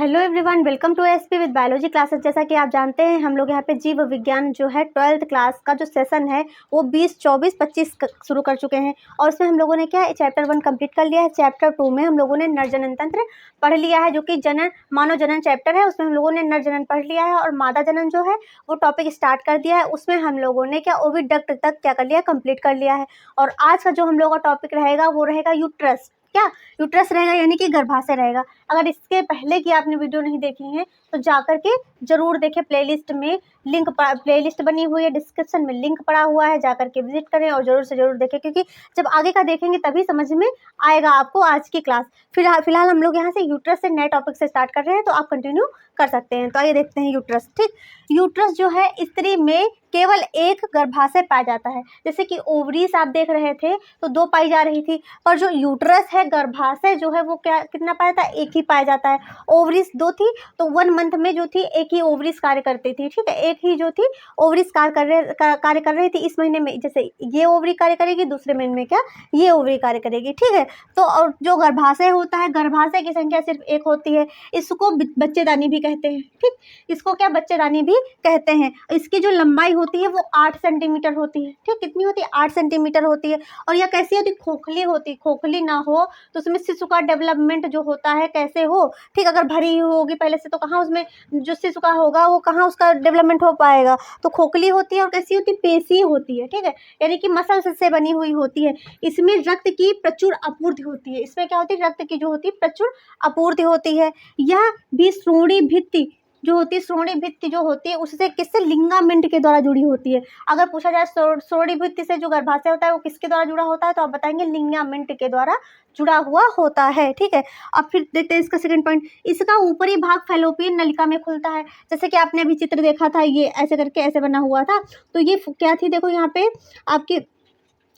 Hello everyone, welcome to SP with biology classes. जैसा कि आप जानते हैं हम लोग यहाँ पे जीव विज्ञान जो है 12th क्लास का जो सेशन है वो 20, 24, 25 शुरू कर चुके हैं। और उसमें हम लोगों ने क्या है, चैप्टर 1 कंप्लीट कर लिया है। चैप्टर 2 में हम लोगों ने नर जनन तंत्र पढ़ लिया है, जो कि जनन मानव जनन चैप्टर है। उसमें हम लोगों ने नर जनन पढ़ लिया है और मादा जनन जो है वो टॉपिक स्टार्ट कर दिया है। उसमें हम लोगों ने क्या ओविडक्ट तक क्या कर लिया, कंप्लीट कर लिया है। और आज का जो हम लोगों का टॉपिक रहेगा वो रहेगा यूट्रस। क्या यूट्रस रहेगा, यानी कि गर्भाशय रहेगा। अगर इसके पहले की आपने वीडियो नहीं देखी है तो जाकर के जरूर देखें। प्लेलिस्ट में प्लेलिस्ट बनी हुई है, डिस्क्रिप्शन में लिंक पड़ा हुआ है, जाकर के विजिट करें और जरूर से जरूर देखें, क्योंकि जब आगे का देखेंगे तभी समझ में आएगा आपको आज की क्लास। फिलहाल हम लोग यहाँ से यूट्रस से नए टॉपिक से स्टार्ट कर रहे हैं, तो आप कंटिन्यू कर सकते हैं। तो आइए देखते हैं यूट्रस। ठीक, यूट्रस जो है स्त्री में केवल एक गर्भाशय पाया जाता है। जैसे कि ओवरीज आप देख रहे थे तो 2 पाई जा रही थी, पर जो यूट्रस है गर्भाशय जो है वो कितना पाया जाता है, एक ही पाया जाता है। ओवरीज 2 थी तो 1 मंथ में जो थी एक ही ओवरीज कार्य करती थी। ठीक है, एक ही जो थी ओवरीज कार्य कर रही थी। इस महीने में जैसे ये ओवरी कार्य करेगी, दूसरे महीने में क्या ये ओवरी कार्य करेगी। ठीक है, तो और जो गर्भाशय होता है, गर्भाशय की संख्या सिर्फ एक होती है। इसको बच्चेदानी भी कहते हैं। ठीक, इसको क्या बच्चेदानी भी कहते हैं। इसकी जो लंबाई होती है वो 8 सेंटीमीटर होती है। ठीक, कितनी होती है, 8 सेंटीमीटर होती है। और यह कैसी होती है, खोखली होती है। खोखली ना हो तो उसमें शिशु का डेवलपमेंट जो होता है कैसे हो। ठीक, अगर भरी होगी पहले से तो कहाँ उसमें जो शिशु का होगा वो कहाँ उसका डेवलपमेंट हो पाएगा। तो खोखली होती है और कैसी होती है, पेशी होती है। ठीक है, यानी कि मसल्स से बनी हुई होती है। इसमें रक्त की प्रचुर आपूर्ति होती है। इसमें क्या होती है, रक्त की जो होती है प्रचुर आपूर्ति होती है। यह भी श्रोणि भित्ति जो होती है, श्रोणि भित्ति जो होती है उससे किससे, लिंगामेंट के द्वारा जुड़ी होती है। अगर पूछा जाए श्रोणि भित्ति से जो गर्भाशय होता है वो किसके द्वारा जुड़ा होता है, तो आप बताएंगे लिंगामेंट के द्वारा जुड़ा हुआ होता है। ठीक है, अब फिर देखते हैं इसका सेकंड पॉइंट। इसका ऊपरी भाग फैलोपियन नलिका में खुलता है। जैसे कि आपने अभी चित्र देखा था, ये ऐसे करके ऐसे बना हुआ था। तो ये क्या थी, देखो यहाँ पे आपकी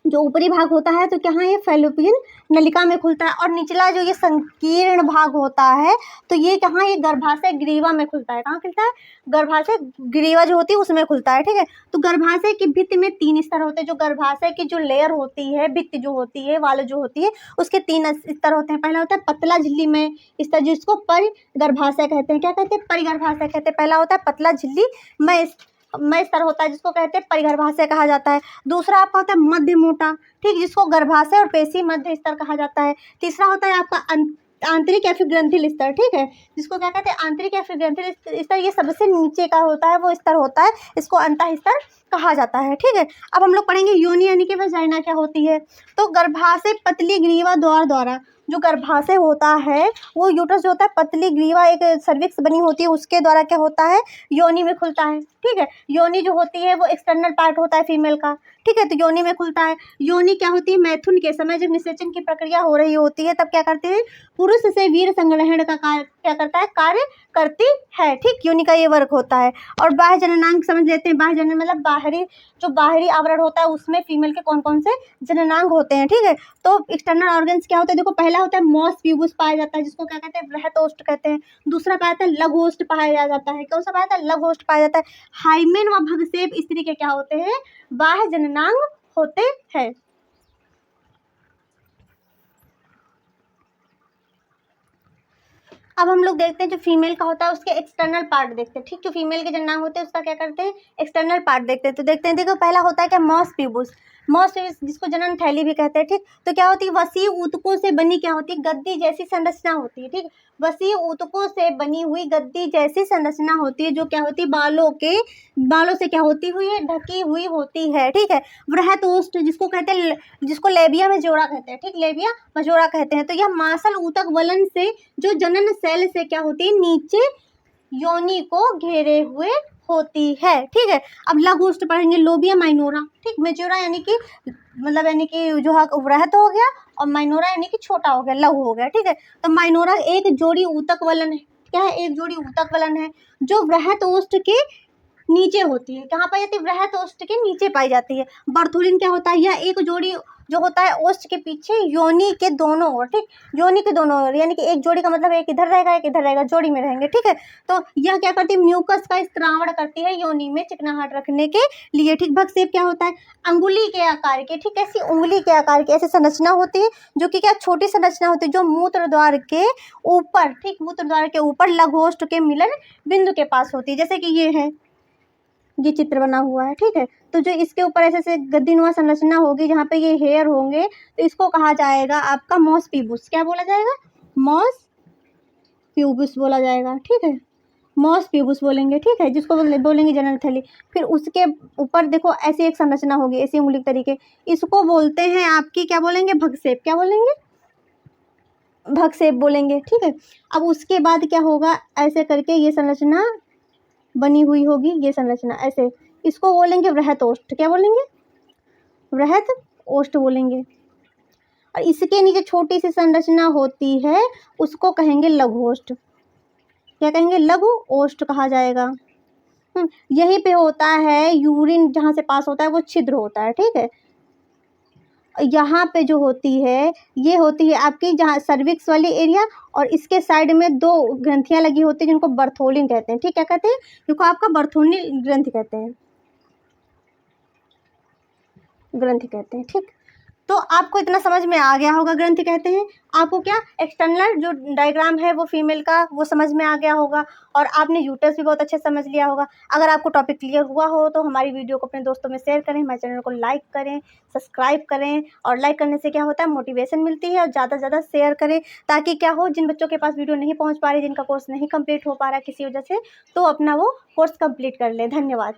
जो ऊपरी भाग होता है तो क्या ये फैलोपियन नलिका में खुलता है। और निचला जो ये संकीर्ण भाग होता है तो ये कहाँ, ये गर्भाशय ग्रीवा में खुलता है। कहाँ खुलता है, गर्भाशय ग्रीवा जो होती है उसमें खुलता है। ठीक है, तो गर्भाशय की भित्ति में 3 स्तर होते हैं। जो गर्भाशय की जो लेयर होती है, भित्ति जो होती है, वाल जो होती है, उसके 3 स्तर होते हैं। पहला होता है पतला झिल्ली में स्तर, जिसको परिगर्भाशय कहते हैं। क्या कहते हैं, परिगर्भाशय कहते हैं। पहला होता है पतला झिल्ली में स्तर होता है, जिसको कहते हैं परिगर्भाशय कहा जाता है। दूसरा आपका होता है मध्य मोटा, ठीक, जिसको गर्भाशय और पेशी मध्य स्तर कहा जाता है। तीसरा होता है आपका आंतरिक या फिर ग्रंथिल स्तर। ठीक है, जिसको क्या कहते हैं, आंतरिक या फिर ग्रंथिल स्तर। ये सबसे नीचे का होता है वो स्तर होता है, इसको अंतः स्तर कहा जाता है। ठीक है, अब हम लोग पढ़ेंगे योनि यानी कि वजाइना क्या होती है। तो गर्भाशय पतली ग्रीवा द्वारा जो गर्भाशय होता है वो यूट्रस जो होता है पतली ग्रीवा एक सर्विक्स बनी होती है उसके द्वारा क्या होता है, योनि में खुलता है। ठीक है, योनि जो होती है वो एक्सटर्नल पार्ट होता है फीमेल का। ठीक है, तो योनि में खुलता है। योनि क्या होती है, मैथुन के समय जब निषेचन की प्रक्रिया हो रही होती है तब क्या करते हैं, पुरुष से वीर संग्रहण का कार्य क्या करता है, कार्य करती है। ठीक, योनि का ये वर्क होता है। और बाह्य जननांग समझ लेते हैं। बाह्य जनन मतलब बाहरी आवरण होता है, उसमें फीमेल के कौन कौन से जननांग होते हैं। ठीक है, तो एक्सटर्नल ऑर्गन्स क्या होते हैं, देखो पहला होता है मॉस प्यूबस पाया जाता है, जिसको क्या कहते हैं, बृहतोष्ठ कहते हैं। दूसरा पाया जाता है लघोष्ठ पाया जाता है। कौन सा पाया जाता है, लघोष्ठ पाया जाता है। हाइमेन व भगसेप स्त्री के क्या होते हैं, बाह्य जननांग होते हैं। अब हम लोग देखते हैं जो फीमेल का होता है उसके एक्सटर्नल पार्ट देखते हैं। ठीक, जो फीमेल के जननांग होते हैं उसका क्या करते हैं, एक्सटर्नल पार्ट देखते हैं। तो देखते हैं, देखो पहला होता है क्या, मॉस प्यूबस। मॉस प्यूबस जिसको जनन थैली भी कहते हैं। ठीक, तो क्या होती है, वसीय ऊतकों से बनी क्या होती है, गद्दी जैसी संरचना होती है। ठीक, वसीय ऊतकों से बनी हुई गद्दी जैसी संरचना होती है, जो क्या होती है, बालों से क्या होती हुई है, ढकी हुई होती है। ठीक है, बृहतोष्ठ जिसको कहते हैं, जिसको लेबिया मेजोरा कहते हैं। ठीक, लेबिया मेजोरा कहते हैं। तो यह मांसल ऊतक वलन से जो जनन सेल से क्या होती है, नीचे योनि को घेरे हुए होती है। ठीक है, अब लघुष्ठ पढ़ेंगे, लोबिया माइनोरा। ठीक, मेजोरा यानी कि मतलब यानी कि जो है वृहत हो गया, और माइनोरा यानी कि छोटा हो गया, लघु हो गया। ठीक है, तो माइनोरा एक जोड़ी ऊतक वलन है। क्या है, एक जोड़ी ऊतक वलन है जो वृहतोष्ठ के नीचे होती है। कहाँ पाई जाती है? वृहत ओष्ठ के नीचे पाई जाती है। बर्थोलिन क्या होता है? यह एक जोड़ी जो होता है ओष्ठ के पीछे योनि के दोनों ओर, ठीक, योनि के दोनों ओर, यानी कि एक जोड़ी का मतलब एक इधर रहेगा एक इधर रहेगा, जोड़ी में रहेंगे, ठीक है। तो यह क्या करती है? म्यूकस का स्त्रावण करती है योनि में चिकनाहट रखने के लिए, ठीक। भक्षेप क्या होता है? अंगुली के आकार के, ठीक, ऐसी उंगली के आकार की ऐसी संरचना होती है जो कि क्या छोटी संरचना होती है, जो मूत्र द्वार के ऊपर, ठीक, मूत्र द्वार के ऊपर लघोष्ठ के मिलन बिंदु के पास होती है। जैसे कि ये है, ये चित्र बना हुआ है, ठीक है। तो जो इसके ऊपर ऐसे ऐसे गद्दीनुमा संरचना होगी जहाँ पे ये हेयर होंगे, तो इसको कहा जाएगा आपका मॉस पीबूस। क्या बोला जाएगा? मॉस पीबूस बोला जाएगा, ठीक है। मॉस पीबूस बोलेंगे, ठीक है, जिसको बोलेंगे जनरल थैली। फिर उसके ऊपर देखो ऐसी एक संरचना होगी, ऐसी उंगली के तरीके, इसको बोलते हैं आपकी, क्या बोलेंगे? भगसेप। क्या बोलेंगे? भगसेप बोलेंगे, ठीक है। अब उसके बाद क्या होगा? ऐसे करके ये संरचना बनी हुई होगी, ये संरचना ऐसे, इसको बोलेंगे वृहत ओष्ठ। क्या बोलेंगे? वृहत ओष्ठ बोलेंगे। और इसके नीचे छोटी सी संरचना होती है, उसको कहेंगे लघु-ओष्ठ। क्या कहेंगे? लघु ओष्ठ कहा जाएगा। यहीं पे होता है यूरिन, जहाँ से पास होता है वो छिद्र होता है, ठीक है। यहाँ पे जो होती है, ये होती है आपकी जहाँ सर्विक्स वाली एरिया, और इसके साइड में दो ग्रंथियां लगी होती हैं जिनको बर्थोलिन कहते हैं, ठीक। क्या कहते हैं? जिनको आपका बर्थोलिन ग्रंथि कहते हैं, ग्रंथि कहते हैं, ठीक। तो आपको इतना समझ में आ गया होगा ग्रंथि कहते हैं। आपको क्या एक्सटर्नल जो डायग्राम है वो फीमेल का वो समझ में आ गया होगा, और आपने यूट्रस भी बहुत अच्छे से समझ लिया होगा। अगर आपको टॉपिक क्लियर हुआ हो तो हमारी वीडियो को अपने दोस्तों में शेयर करें, हमारे चैनल को लाइक करें, सब्सक्राइब करें। और लाइक करने से क्या होता है? मोटिवेशन मिलती है। और ज़्यादा से ज़्यादा शेयर करें, ताकि क्या हो, जिन बच्चों के पास वीडियो नहीं पहुँच पा रही, जिनका कोर्स नहीं कंप्लीट हो पा रहा है किसी वजह से, तो अपना वो कोर्स कंप्लीट कर ले। धन्यवाद।